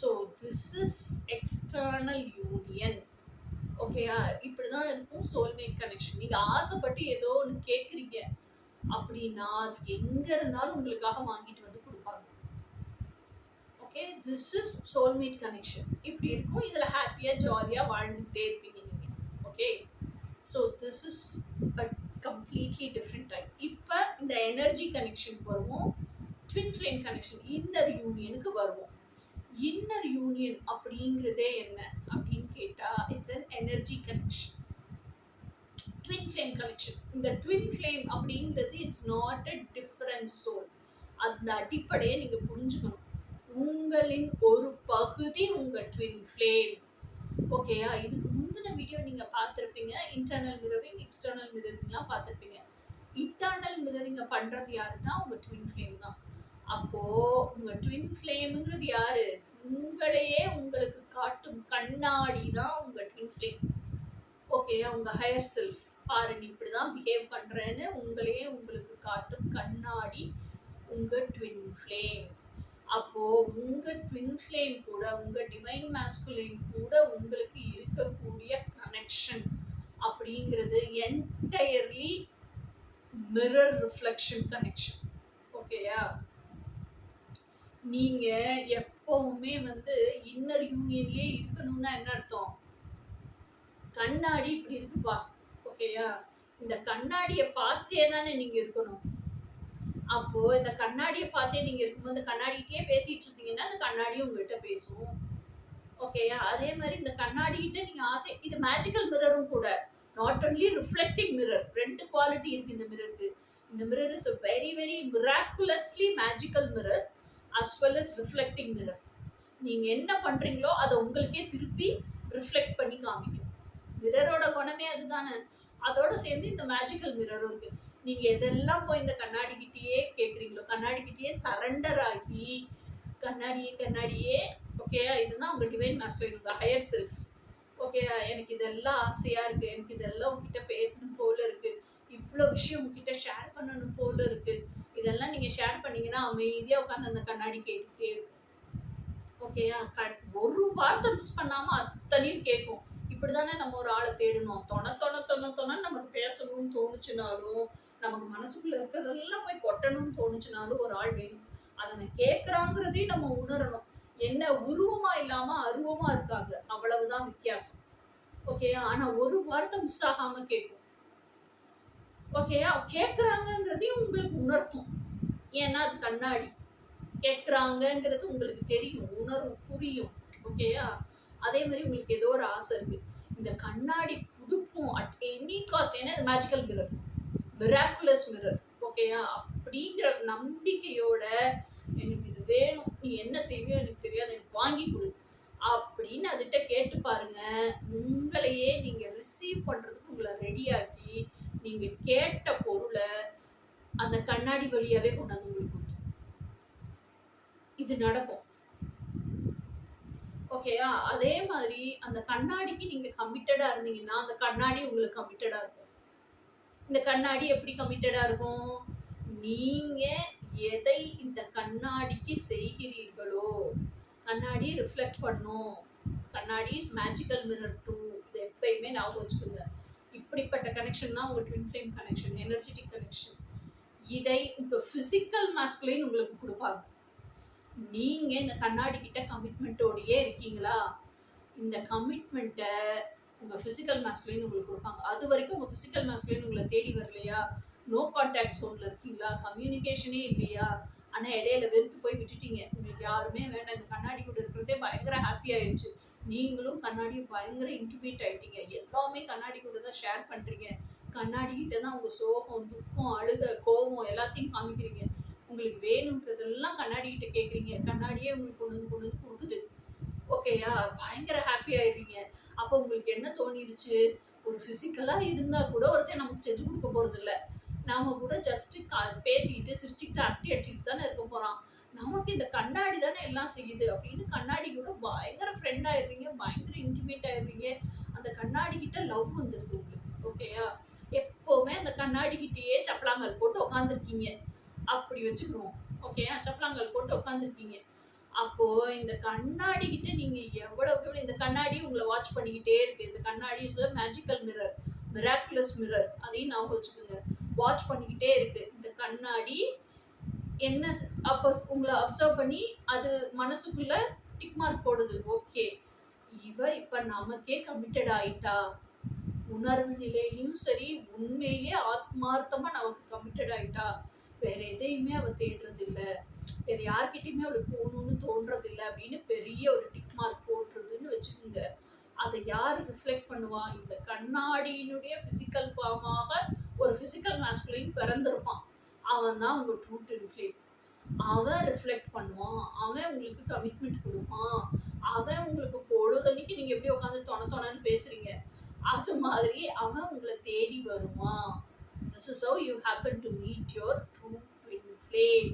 Speaker 1: So this is external union. ஓகேயா. இப்படிதான் இருக்கும் சோல்மேட் கனெக்ஷன். நீங்க ஆசைப்பட்டு ஏதோ ஒன்று கேட்குறீங்க அப்படின்னா அது எங்க இருந்தாலும் உங்களுக்காக வாங்கிட்டு வந்து கொடுப்பாங்க. Okay, this is soulmate connection. இப்படி இருக்கும். இதுல ஹாப்பியா ஜாலியா வாழ்ந்துகிட்டே இருப்பீங்க நீங்க. Okay, so this is a completely different type. இப்போ இந்த எனர்ஜி கனெக்ஷனுக்கு வருவோம், ட்வின் ஃப்ளேம் கனெக்ஷன், இன்னர் யூனியனுக்கு வருவோம். இன்னர் யூனியன் அப்படிங்கிறதே என்ன அப்படின்னு கேட்டா, it's an energy connection. Twin flame connection, இந்த ட்வின் ஃப்ளேம் அப்படிங்கிறது it's not a different soul. அந்த அடிப்படையை நீங்க புரிஞ்சுக்கணும். உங்களின் ஒரு பகுதி உங்க ட்வின் ஃப்ளேம். ஓகேயா. இதுக்கு முந்தின வீடியோ நீங்க பார்த்துருப்பீங்க, இன்டர்னல் மிரரிங் எக்ஸ்டர்னல் மிரரிங்லாம் பார்த்துருப்பீங்க. இன்டர்னல் மிரரிங்க பண்றது யாருன்னா உங்க ட்வின் ஃப்ளேம் தான். அப்போ உங்க ட்வின் ஃப்ளேம்ங்கிறது யாரு, உங்களையே உங்களுக்கு காட்டும் கண்ணாடி தான் உங்க ட்வின் ஃப்ளேம். ஓகேயா. உங்க ஹையர் செல்ஃப் பாரு நீ இப்படிதான் பிஹேவ் பண்றேன்னு உங்களையே உங்களுக்கு காட்டும் கண்ணாடி உங்க ட்வின் ஃப்ளேம். அப்போ உங்க ட்வின் ஃப்ளேம் கூட உங்க டிவைன் மாஸ்குலின் கூட உங்களுக்கு இருக்கக்கூடிய கனெக்ஷன் அப்படிங்கிறது என்டையர்லி மிரர் ரிஃப்ளெக்ஷன் கனெக்ஷன். ஓகேயா. நீங்க எப்பவுமே வந்து இன்னர் யூனியன்லயே இருக்கணும்னா என்ன அர்த்தம், கண்ணாடி இப்படி இருக்குப்பா. ஓகேயா? இந்த கண்ணாடிய பார்த்தே தானே நீங்க இருக்கணும். அப்போ இந்த கண்ணாடிய பார்த்தே நீங்க இருக்கும்போது, இந்த கண்ணாடிக்கிட்டயே பேசிட்டு இருந்தீங்கன்னா, அந்த கண்ணாடியும் உங்ககிட்ட பேசும். ஓகேயா? அதே மாரி இந்த கண்ணாடிகிட்ட நீங்க இது மேஜிக்கல் மிரரும் கூட. Not only reflecting mirror. 2 quality இருக்கு இந்த மிரருக்கு. இந்த mirror is a very very miraculously magical mirror as well as reflecting mirror. நீங்க என்ன பண்றீங்களோ அத உங்களுக்கே திருப்பி ரிஃப்ளெக்ட் பண்ணி காமிக்கும். மிரரோட குணமே அதுதானே. அதோட சேர்ந்து இந்த மேஜிக்கல் மிரரும் இருக்கு. நீங்க எதெல்லாம் போய் இந்த கண்ணாடி கிட்டயே கேக்குறீங்களோ, கண்ணாடி கிட்டயே சரண்டர் ஆகி கண்ணாடியே கண்ணாடியே ஓகேயா, இதுதான் உங்க டிவைன் மாஸ்டர், உங்க ஹையர் செல்ஃப். ஓகேயா, எனக்கு இதெல்லாம் ஆசையா இருக்கு, எனக்கு இதெல்லாம் உங்ககிட்ட பேசணும் போல இருக்கு, இவ்வளோ விஷயம் உங்ககிட்ட ஷேர் பண்ணணும் போல இருக்கு, இதெல்லாம் நீங்க ஷேர் பண்ணீங்கன்னா அமைதியா உட்காந்து அந்த கண்ணாடி கேட்டுட்டே இருக்கும். ஓகேயா, ஒரு வார்த்தை மிஸ் பண்ணாம அத்தனையும் கேட்கும். இப்படிதானே நம்ம ஒரு ஆளை தேடணும். தொண நமக்கு பேசணும்னு தோணுச்சுனாலும், நமக்கு மனசுக்குள்ள இருக்கிறதெல்லாம் போய் கொட்டணும்னு தோணுச்சுனாலும் ஒரு ஆள் வேணும். அதை கேட்கறாங்கிறதையும் நம்ம உணரணும். என்ன உருவமா இல்லாம அருவமா இருக்காங்க, அவ்வளவுதான் வித்தியாசம். ஓகேயா, ஆனா ஒரு வார்த்தை மிஸ் ஆகாம கேட்கும். ஓகேயா, கேட்கறாங்கிறதையும் உங்களுக்கு உணர்த்தும். ஏன்னா அது கண்ணாடி. கேட்குறாங்கங்கிறது உங்களுக்கு தெரியும், உணரும், புரியும். ஓகேயா, அதே மாதிரி உங்களுக்கு ஏதோ ஒரு ஆசை இருக்கு, இந்த கண்ணாடி கொடுக்கும் அட் எனி காஸ்ட். ஏன்னா இது மேஜிக்கல் மிரர், மிராக்குலஸ் மிரர். ஓகேயா, அப்படிங்கிற நம்பிக்கையோட எனக்கு இது வேணும், நீ என்ன செய்வியோ எனக்கு தெரியாது, எனக்கு வாங்கி கொடு அப்படின்னு அதுகிட்ட கேட்டு பாருங்க. உங்களையே நீங்க ரிசீவ் பண்றதுக்கு உங்களை ரெடியாக்கி நீங்க கேட்ட பொருளை அந்த கண்ணாடி வழியாவே கொண்டாந்து உங்களுக்கு கொடுத்து இது நடக்கும். ஓகேயா, அதே மாதிரி அந்த கண்ணாடிக்கு நீங்க கமிட்டடா இருந்தீங்கன்னா அந்த கண்ணாடி உங்களுக்கு கமிட்டடா இருக்கும். இந்த கண்ணாடி எப்படி கமிட்டடா இருக்கும்? நீங்க எதை இந்த கண்ணாடிக்கு செய்கிறீர்களோ, கண்ணாடி ரிஃப்ளெக்ட் பண்ணும். கண்ணாடி இஸ் மேஜிக்கல் மிரர் டூ. இது எப்பயுமே ஞாபகம் வச்சுக்கோங்க. இப்படிப்பட்ட கனெக்ஷன் தான் உங்க twin flame connection, energetic connection. இதை உங்க பிசிக்கல் மாஸ்குலைன் உங்களுக்கு கொடுப்பாங்க. நீங்க இந்த கண்ணாடி கிட்ட கமிட்மெண்ட்டோடயே இருக்கீங்களா? இந்த கமிட்மெண்ட்டை உங்க பிசிக்கல் மாஸ்குலைன் உங்களுக்கு கொடுப்பாங்க. அது வரைக்கும் உங்க பிசிக்கல் மாஸ்குலைன் உங்களை தேடி வரலையா? நோ கான்டாக்ட் ஜோன்ல இருக்கீங்களா? கம்யூனிகேஷனே இல்லையா? ஆனா இடையில வெறுத்து போய் விட்டுட்டீங்க, உங்களுக்கு யாருமே வேண்டாம், இந்த கண்ணாடி கூட இருக்கிறதே பயங்கர ஹாப்பி ஆயிடுச்சு, நீங்களும் கண்ணாடியும் பயங்கர இன்டிமேட் ஆயிட்டீங்க, எல்லாமே கண்ணாடி கூட தான் ஷேர் பண்றீங்க, கண்ணாடி கிட்ட தான் உங்க சோகம், துக்கம், அழுக, கோபம் எல்லாத்தையும் காமிக்கிறீங்க, உங்களுக்கு வேணுன்றதெல்லாம் கண்ணாடி கிட்ட கேட்குறீங்க, கண்ணாடியே உங்களுக்கு கொண்டு வந்து கொடுக்குது. ஓகேயா, பயங்கர ஹாப்பி ஆயிடுறீங்க. அப்போ உங்களுக்கு என்ன தோணிடுச்சு? ஒரு ஃபிசிக்கலா இருந்தா கூட ஒருத்தர் நமக்கு செஞ்சு கொடுக்க போறது இல்லை, நாம கூட ஜஸ்ட் பேசிக்கிட்டு சிரிச்சுக்கிட்டு அரட்டி அடிச்சுக்கிட்டு தானே இருக்க போறான், நமக்கு இந்த கண்ணாடி தானே எல்லாம் செய்யுது அப்படின்னு கண்ணாடி கூட பயங்கர ஃப்ரெண்ட் ஆயிடுறீங்க, பயங்கர இன்டிமேட் ஆயிடுறீங்க. அந்த கண்ணாடி கிட்ட லவ் வந்துருது உங்களுக்கு. ஓகேயா, எப்பவுமே அந்த கண்ணாடி கிட்டேயே சப்பலாங்கல் போட்டு உட்காந்துருக்கீங்க, அப்படி வச்சுக்கணும். ஓகேயா, சப்பலாங்கல் போட்டு உட்காந்துருக்கீங்க. அப்போ இந்த கண்ணாடி கிட்ட நீங்க எவ்வளவு, இந்த கண்ணாடி உங்களை வாட்ச் பண்ணிக்கிட்டே இருக்கு. இந்த கண்ணாடி is a magical mirror, miraculous mirror, அதையும் ஞாபகம் வச்சுக்கோங்க. வாட்ச் பண்ணிக்கிட்டே இருக்கு இந்த கண்ணாடி. என்ன அப்போ உங்களை அப்சர்வ் பண்ணி அது மனசுக்குள்ள டிக் மார்க் போடுது. ஓகே, இவ இப்ப நமக்கே கமிட்டட் ஆயிட்டா, உணர்வு நிலையிலும் சரி, உண்மையிலேயே ஆத்மார்த்தமா நமக்கு கமிட்டட் ஆயிட்டா, வேற எதையுமே அவ தேடுறது இல்லை, வேற யார்கிட்டயுமே அவளுக்கு போகணும்னு தோன்றது இல்லை அப்படின்னு பெரிய ஒரு டிக் மார்க் போடுறதுன்னு வச்சுக்கோங்க. அதை யார் ரிஃப்ளெக்ட் பண்ணுவா? இந்த கண்ணாடியினுடைய பிசிக்கல் ஃபார்மாக ஒரு பிசிக்கல் மாஸ்குலின் பிறந்திருப்பான், அவன் தான் உங்க ட்ரூ ட்வின் ஃப்ளேம். அவன் ரிஃப்ளெக்ட் பண்ணுவான், அவன் உங்களுக்கு கமிட்மெண்ட் கொடுப்பான், அவன் உங்களுக்கு பொழுதன்னைக்கு நீங்க எப்படி உட்காந்து தொணன்னு பேசுறீங்க அது மாதிரி அவன் உங்களை தேடி வருவான். This is how you happen to meet your true twin flame.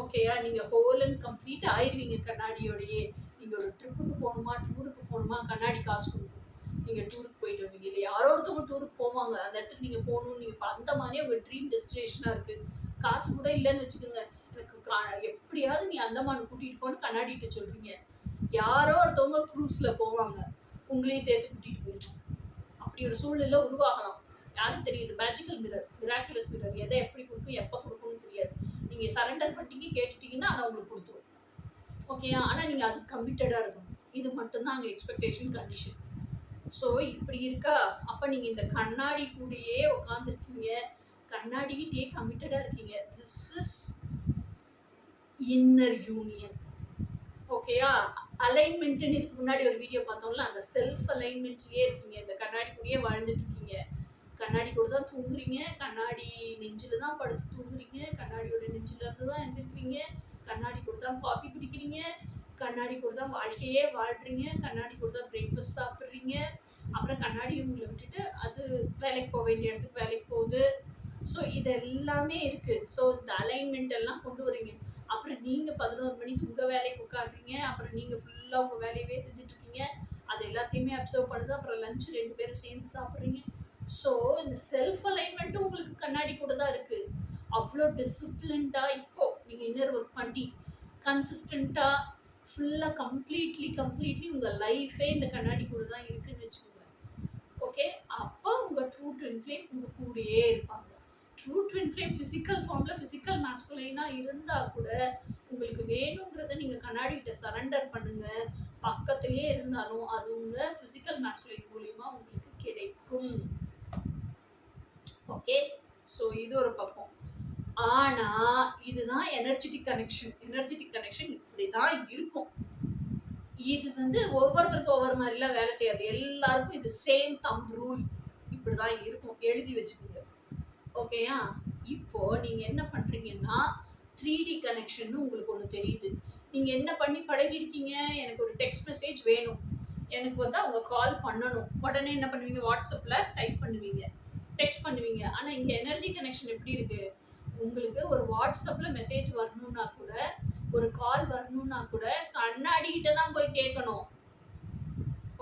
Speaker 1: ஓகேயா, நீங்க ஹோல் அண்ட் கம்ப்ளீட் ஆயிடுவீங்க கண்ணாடியோடையே. நீங்க ஒரு ட்ரிப்புக்கு போகணுமா, டூருக்கு போகணுமா, கண்ணாடி காசு கொடுக்கும், நீங்க டூருக்கு போயிட்டு வருவீங்க இல்லை, யாரோ ஒருத்தவங்க டூருக்கு போவாங்க, அந்த இடத்துக்கு நீங்க போகணும், நீங்க அந்த மாதிரியே உங்க ட்ரீம் டெஸ்டினேஷனா இருக்கு, காசு கூட இல்லைன்னு வச்சுக்கோங்க, எனக்கு எப்படியாவது நீ அந்தமான் கூட்டிட்டு போன்னு கண்ணாடிட்டு சொல்றீங்க, யாரோ ஒருத்தவங்க க்ரூஸ்ல போவாங்க, உங்களையும் சேர்த்து கூட்டிட்டு போயிருவாங்க. அப்படி ஒரு சூழ்நிலை உருவாகலாம், யாரும் தெரியுது. மேஜிக்கல் மிரர், மிராக்குலஸ் மிரர், எதை எப்படி கொடுக்கும், எப்போ கொடுக்கும்னு தெரியாது. நீங்க சரண்டர் பண்ணிட்டீங்க, கேட்டுட்டீங்கன்னா அதை உங்களுக்கு கொடுத்துரும். ஓகேயா, ஆனா நீங்க அது கமிட்டடா இருக்கணும். இது மட்டும்தான் அங்கே எக்ஸ்பெக்டேஷன் கண்டிஷன். ஸோ இப்படி இருக்கா, அப்ப நீங்க இந்த கண்ணாடி கூடயே உட்காந்துருக்கீங்க, கண்ணாடிக்கிட்டே கமிட்டடா இருக்கீங்க. This is inner union. ஓகேயா? அலைன்மெண்ட்னு இதுக்கு முன்னாடி ஒரு வீடியோ பார்த்தோம்ல, அந்த செல்ஃப் அலைன்மெண்ட்லயே இருக்கீங்க. இந்த கண்ணாடி கூடயே வாழ்ந்துட்டு இருக்கீங்க. கண்ணாடி கூட தான் தூங்குறீங்க, கண்ணாடி நெஞ்சில தான் படுத்து தூங்குறீங்க, கண்ணாடியோட நெஞ்சில இருந்து தான் எந்திரிக்கிறீங்க, கண்ணாடி கூட தான் காஃபி குடிக்கிறீங்க, கண்ணாடி கூட தான் வாழ்க்கையே வாழ்றீங்க, கண்ணாடி கூட தான் பிரேக்ஃபாஸ்ட் சாப்பிட்றீங்க. அப்புறம் கண்ணாடி உங்களை விட்டுட்டு அது வேலைக்கு போக வேண்டிய இடத்துக்கு வேலைக்கு போகுது. ஸோ இது எல்லாமே இருக்கு. ஸோ இந்த அலைன்மெண்ட் எல்லாம் கொண்டு வரீங்க. அப்புறம் நீங்க 11 மணிக்கு உங்க வேலைக்கு உட்காருறீங்க, அப்புறம் நீங்க ஃபுல்லா உங்க வேலையவே செஞ்சுட்டு இருக்கீங்க, அது எல்லாத்தையுமே அப்சர்வ் பண்ணுது. அப்புறம் லஞ்ச் 2 பேரும் சேர்ந்து சாப்பிட்றீங்க. ஸோ இந்த செல்ஃப் அலைன்மெண்ட்டும் உங்களுக்கு கண்ணாடி கூட தான் இருக்கு. அவ்வளோ டிசிப்ளின்டா இப்போ நீங்க இன்னர் ஒர்க் பண்ணி கன்சிஸ்டண்டா ஃபுல்லா கம்ப்ளீட்லி உங்க லைஃபே இந்த கண்ணாடி கூட தான் இருக்குன்னு வச்சுக்கோங்க. ஓகே, அப்போ உங்க ட்ரூ ட்வின் ஃப்ளேம் உங்க கூடயே இருப்பாங்க. ட்ரூ ட்வின் ஃப்ளேம் ஃபிசிக்கல் ஃபார்ம்ல ஃபிசிக்கல் மாஸ்குலைனா இருந்தா கூட உங்களுக்கு வேணுங்கிறத நீங்க கண்ணாடிகிட்ட சரண்டர் பண்ணுங்க. பக்கத்திலேயே இருந்தாலும் அது உங்க ஃபிசிக்கல் மாஸ்குலைன் மூலியமா உங்களுக்கு கிடைக்கும். ஓகே, ஸோ இது ஒரு பக்கம். ஆனா இதுதான் எனர்ஜெட்டிக் கனெக்ஷன். எனர்ஜெட்டிக் கனெக்ஷன் இப்படிதான் இருக்கும். இது ஒவ்வொருத்தருக்கும் ஒவ்வொரு மாதிரிலாம் வேலை செய்யாது. எல்லாருக்கும் இது சேம் தம் ரூல் இப்படிதான் இருக்கும். எழுதி வச்சுக்கோங்க. ஓகேயா? இப்போ நீங்க என்ன பண்றீங்கன்னா 3D கனெக்ஷன் உங்களுக்கு ஒன்று தெரியுது. நீங்க என்ன பண்ணி பழகிருக்கீங்க, எனக்கு ஒரு டெக்ஸ்ட் மெசேஜ் வேணும், எனக்கு அவங்க கால் பண்ணணும், உடனே என்ன பண்ணுவீங்க, வாட்ஸ்அப்ல டைப் பண்ணுவீங்க, டெக்ஸ்ட் பண்ணுவீங்க. ஆனா இங்க எனர்ஜி கனெக்ஷன் எப்படி இருக்கு, உங்களுக்கு ஒரு வாட்ஸ்அப்ல மெசேஜ் வரணும்னா கூட, ஒரு கால் வரணும்னா கூட கண்ணாடி கிட்ட தான் போய் கேட்கணும்.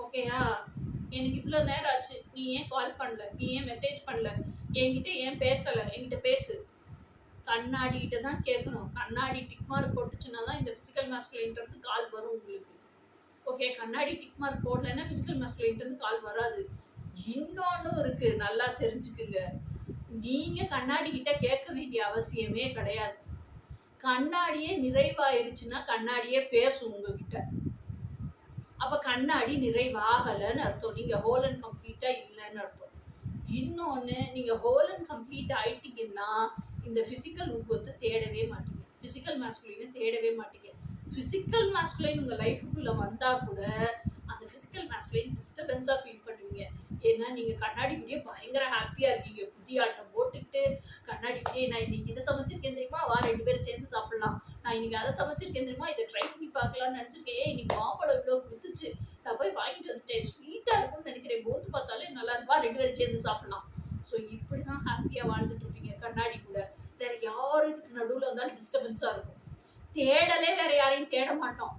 Speaker 1: ஓகேயா? எனக்கு இவ்வளோ நேரம் ஆச்சு, நீ ஏன் கால் பண்ணல, நீ ஏன் மெசேஜ் பண்ணல, என்கிட்ட ஏன் பேசலை, என்கிட்ட பேசு. கண்ணாடி கிட்ட தான் கேட்கணும். கண்ணாடி டிக் மார்க் போட்டுச்சுன்னா தான் இந்த ஃபிசிக்கல் மாஸ்குலைன்ட்டு கால் வரும் உங்களுக்கு. ஓகே, கண்ணாடி டிக் மார்க் போடலைன்னா ஃபிசிக்கல் மாஸ்குலைன்ட்டு கால் வராது. இன்னொன்னும் இருக்கு, நல்லா தெரிஞ்சுக்குங்க. நீங்க கண்ணாடி கிட்ட கேட்க வேண்டிய அவசியமே கிடையாது. கண்ணாடியே நிறைவாயிருச்சுன்னா கண்ணாடியே பேசும் உங்ககிட்ட. அப்ப கண்ணாடி நிறைவாகலைன்னு அர்த்தம், நீங்க ஹோல் அண்ட் கம்ப்ளீட்டா இல்லைன்னு அர்த்தம். இன்னொன்னு, நீங்க ஹோல் அண்ட் கம்ப்ளீட் ஆயிட்டீங்கன்னா இந்த பிசிக்கல் உருவத்தை தேடவே மாட்டீங்க, பிசிக்கல் மாஸ்குலைனை தேடவே மாட்டீங்க. பிசிக்கல் மாஸ்குலைன் உங்க லைஃபுக்குள்ள வந்தா கூட அந்த பிசிக்கல் மாஸ்குலைன் டிஸ்டர்பன்ஸா ஃபீல் பண்ணுவீங்க. ஏன்னா நீங்க கண்ணாடி கூடயே பயங்கர ஹாப்பியா இருக்கீங்க, புதியாட்டம் போட்டுக்கிட்டு கண்ணாடி கூடயே, நான் இன்னைக்கு இதை சமைச்சிருக்கேன் தெரியுமா, வா 2 பேரும் சேர்ந்து சாப்பிடலாம், நான் இன்னைக்கு அதை சமைச்சிருக்கேன் தெரியுமா, இதை ட்ரை பண்ணி பார்க்கலாம்னு நினைச்சிருக்கேன், இன்னைக்கு மாம்பழம் இவ்வளோ கொடுத்துச்சு, நான் போய் வாங்கிட்டு வந்துட்டேன், ஸ்வீட்டா இருக்கும்னு நினைக்கிறேன், போது பார்த்தாலே நல்லா இருக்குவா, 2 பேரும் சேர்ந்து சாப்பிடலாம். ஸோ இப்படிதான் ஹாப்பியா வாழ்ந்துட்டு இருப்பீங்க கண்ணாடி கூட. வேற யாரும் இதுக்கு நடுவில் வந்தாலும் டிஸ்டர்பன்ஸா இருக்கும். தேடலே வேற யாரையும் தேட மாட்டோம்.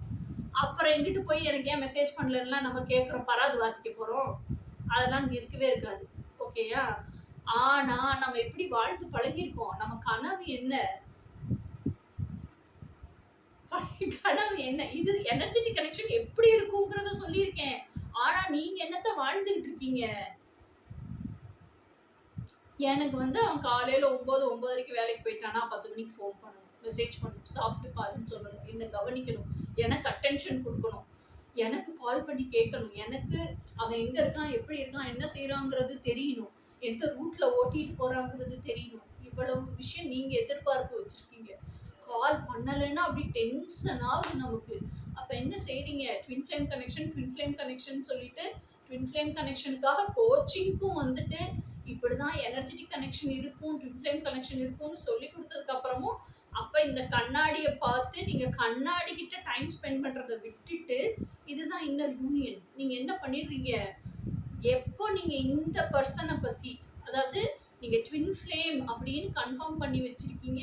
Speaker 1: அப்புறம் எங்கிட்டு போய் எனக்கு ஏன் மெசேஜ் பண்ணலன்னா நம்ம கேட்குறோம், பராது வாசிக்க போறோம், அதெல்லாம் இங்க இருக்கவே இருக்காது. ஓகேயா? ஆனா நம்ம எப்படி வாழ்ந்து பழகிருக்கோம், நம்ம கனவு என்ன, கனவு என்ன, இது எனர்ஜெட்டிக் கனெக்ஷன் எப்படி இருக்குங்கிறத சொல்லியிருக்கேன். ஆனா நீங்க என்னத்த வாழ்ந்துகிட்டு இருக்கீங்க. எனக்கு அவன் காலையில 9:30 வேலைக்கு போயிட்டானா 10 மணிக்கு ஃபோன் பண்ணணும், மெசேஜ் பண்ணணும், சாப்பிட்டு பாருன்னு சொல்லணும், என்ன கவனிக்கணும், எனக்கு அட்டென்ஷன் கொடுக்கணும், எனக்கு கால் பண்ணி கேட்கணும், எனக்கு அவன் எங்க இருக்கான், எப்படி இருக்கான், என்ன செய்யறாங்கிறது தெரியணும், எந்த ரூட்ல ஓட்டிட்டு போறாங்கிறது தெரியணும். இவ்வளவு விஷயம் நீங்க எதிர்பார்ப்பு வச்சிருக்கீங்க. கால் பண்ணலைன்னா அப்படி டென்ஷன் ஆகுது நமக்கு. அப்ப என்ன செய்றீங்க, ட்வின் ஃப்ளேம் கனெக்ஷன் சொல்லிட்டு ட்வின் ஃப்ளேம் கனெக்ஷனுக்காக கோச்சிங்க்கும் இப்படிதான் எனர்ஜெட்டிக் கனெக்ஷன் இருக்கும், ட்வின் ஃப்ளேம் கனெக்ஷன் இருக்கும்னு சொல்லி கொடுத்ததுக்கு அப்புறமும் அப்ப இந்த கண்ணாடியை பார்த்து நீங்க கண்ணாடி கிட்ட டைம் ஸ்பெண்ட் பண்றதை விட்டுட்டு, இதுதான் இன்னர் யூனியன். நீங்க என்ன பண்ணிடுறீங்க, எப்போ நீங்க இந்த பர்சனை பத்தி, அதாவது நீங்க ட்வின் ஃப்ளேம் அப்படின்னு கன்ஃபார்ம் பண்ணி வச்சிருக்கீங்க,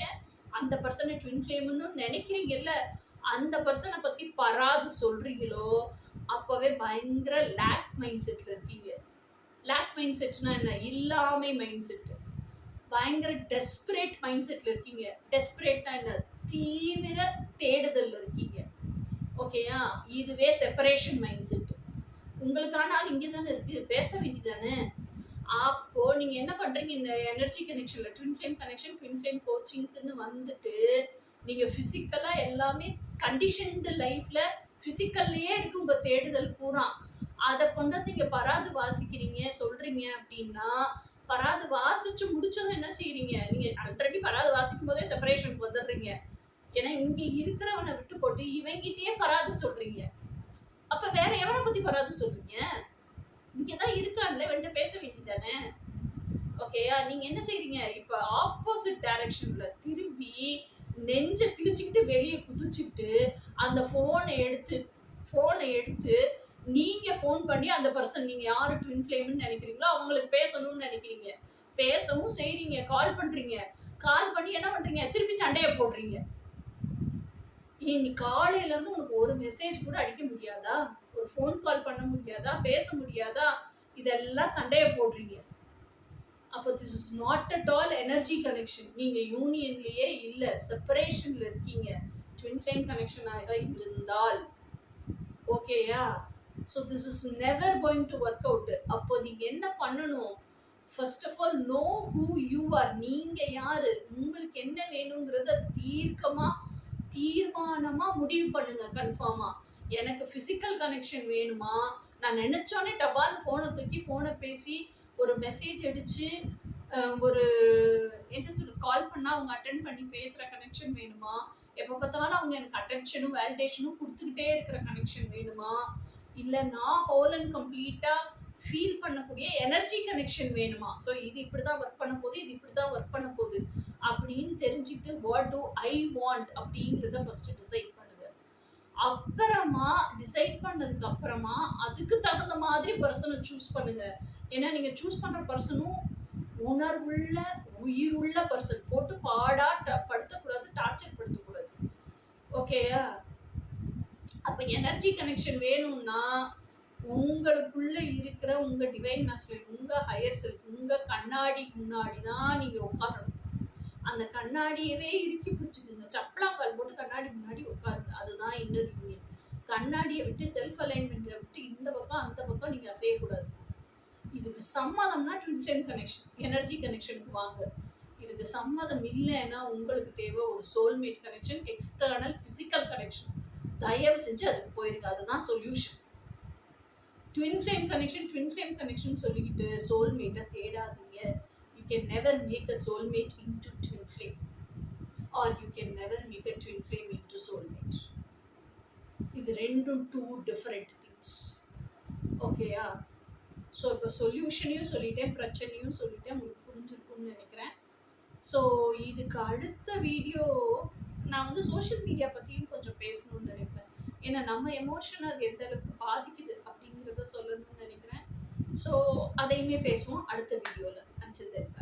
Speaker 1: அந்த பர்சனை ட்வின் ஃப்ளேம்னு நினைக்கிறீங்கல்ல, அந்த பர்சனை பத்தி பராது சொல்றீங்களோ அப்பவே பயங்கர லேக் மைண்ட் செட்ல இருக்கீங்க. லேக் மைண்ட் செட்னா என்ன, இல்லாமை மைண்ட் செட். பயங்கர டெஸ்பரேட் மைண்ட் செட்ல இருக்கீங்க. டெஸ்பரேட்னா என்ன, தீவிர தேடுதல் இருக்கீங்க. ஓகேயா? இதுவே செப்பரேஷன் மைண்ட் செட். உங்களுக்கான ஆள் இங்கே தானே இருக்கு, பேச வேண்டியதானே. அப்போ நீங்க என்ன பண்றீங்க, இந்த எனர்ஜி கனெக்ஷன்ல twin flame connection, twin flame கோச்சிங்க்குன்னு நீங்க பிசிக்கலா எல்லாமே கண்டிஷன்டு லைஃப்ல பிசிக்கல்லையே இருக்கு உங்க தேடுதல் பூரா. அதை கொண்டு நீங்க பராது வாசிக்கிறீங்க சொல்றீங்க அப்படின்னா, பராது வாசிச்சு முடிச்சதும் என்ன செய்றீங்க? நீங்க ஆல்ரெடி பராது வாசிக்கும் போதே செப்பரேஷனுக்கு வந்துடுறீங்க. ஏன்னா இங்க இருக்கிறவனை விட்டு போட்டு இவங்கிட்டயே பராது சொல்றீங்க. அப்ப வேற எவனை பத்தி பராது சொல்றீங்க? இங்கதான் இருக்கான்ல, இவன்கிட்ட பேச வேண்டியதானே? ஓகேயா? நீங்க என்ன செய்றீங்க? இப்ப ஆப்போசிட் டைரக்ஷன்ல திரும்பி நெஞ்ச கிழிச்சுக்கிட்டு வெளியே குதிச்சுட்டு அந்த போனை எடுத்து நீங்க போன் பண்ணி அந்த பர்சன், நீங்க யாரு ட்வின் ஃப்ளேம்னு நினைக்கிறீங்களோ அவங்களுக்கு பேசணும்னு நினைக்கிறீங்க. பேசவும் செய்றீங்க, கால் பண்றீங்க. கால் பண்ணி என்ன பண்றீங்க? திருப்பி சண்டைய போடுறீங்க. நீ காலையில இருந்து உனக்கு ஒரு மெசேஜ் கூட அடிக்க முடியாதா? ஒரு போன் கால் பண்ண முடியாதா? பேச முடியாதா? இதெல்லாம் சண்டைய போடுறீங்க. அப்போ this is not at all energy connection. நீங்க யூனியன்லயே இல்ல, செப்பரேஷன்ல இருக்கீங்க. ட்வின் ஃப்ளேம் கனெக்ஷன் ஆக இருந்தால் ஓகேயா? So this is never going to work out. அப்போ நீங்க என்ன பண்ணணும்? First of all know who you are. நீங்க யாரு, உங்களுக்கு என்ன வேணுங்கிறத தீர்மானமா முடிவு பண்ணுங்க. கன்ஃபார்மா எனக்கு பிசிக்கல் கனெக்ஷன் வேணுமா, நான் நினைச்சோன்னே டபால் போனை தூக்கி போனை பேசி ஒரு மெசேஜ் அடிச்சு ஒரு என்ன சொல்றது கால் பண்ணா அவங்க அட்டென்ட் பண்ணி பேசுற கனெக்ஷன் வேணுமா, எப்ப பார்த்தாலும் அவங்க எனக்கு அட்டென்ஷனும் வேலிடேஷனும் கொடுத்துக்கிட்டே இருக்கிற கனெக்ஷன் வேணுமா, இல்ல நான் ஹோல் அண்ட் கம்ப்ளீட்டா ஃபீல் பண்ணக்கூடிய எனர்ஜி கனெக்ஷன் வேணுமா? ஸோ இது இப்படிதான் ஒர்க் பண்ண போகுது, இது இப்படிதான் ஒர்க் பண்ண போகுது அப்படின்னு தெரிஞ்சுக்கிட்டு வாட் டு ஐ வாண்ட் அப்படிங்கிறத ஃபர்ஸ்ட் டிசைட் பண்ணுங்க. அப்புறமா டிசைட் பண்ணதுக்கு அப்புறமா அதுக்கு தகுந்த மாதிரி பர்சனை சூஸ் பண்ணுங்க. ஏன்னா நீங்க சூஸ் பண்ற பர்சனும் உணர்வுள்ள உயிருள்ள பர்சன். போட்டு பாடா படுத்தக்கூடாது, டார்ச்சர் படுத்தக்கூடாது. ஓகேயா? அப்ப எனர்ஜி கனெக்ஷன் வேணும்னா உங்களுக்குள்ள இருக்கிற உங்க டிவைன் மாஸ்டர், உங்க ஹையர் செல்ஃப், உங்க கண்ணாடி முன்னாடி தான் நீங்க உட்காரணும். அந்த கண்ணாடியவே இறுக்கி பிடிச்சிக்குங்க. சப்பலாங்கால் போட்டு கண்ணாடி முன்னாடி உட்காருங்க. அதுதான் இன்னர் யூனியன். கண்ணாடியை விட்டு செல்ஃப் அலைன்மெண்ட்ல விட்டு இந்த பக்கம் அந்த பக்கம் நீங்க அசையக்கூடாது. இதுக்கு சம்மதம்னா ட்வின் ஃப்ளேம் கனெக்ஷன், எனர்ஜி கனெக்ஷனுக்கு வாங்க. இதுக்கு சம்மதம் இல்லைன்னா உங்களுக்கு தேவை ஒரு soulmate connection, external physical connection. தயவு செஞ்சு அதுக்கு போயிருங்க. அதுதான் சொல்யூஷன். ட்வின் ஃப்ளேம் கனெக்ஷன் சொல்லிக்கிட்டு சோல்மேட்டை தேடாதீங்க. You can never make a soulmate into twin flame, or you can never make a twin flame into soulmate. இது ரெண்டும் டூ டிஃபரெண்ட் திங்ஸ். ஓகேயா? ஸோ இப்போ சொல்யூஷனையும் சொல்லிட்டேன், பிரச்சனையும் சொல்லிட்டேன். உங்களுக்கு புரிஞ்சிருக்கும்னு நினைக்கிறேன். ஸோ இதுக்கு அடுத்த வீடியோ நான் வந்து சோஷியல் மீடியா பற்றியும் கொஞ்சம் பேசணும்னு நினைக்கிறேன். ஏன்னா நம்ம எமோஷன் அது எந்த அளவுக்கு பாதிக்குது அப்படிங்கிறத சொல்லணும்னு நினைக்கிறேன். ஸோ அதையுமே பேசுவோம் அடுத்த வீடியோவில். Until then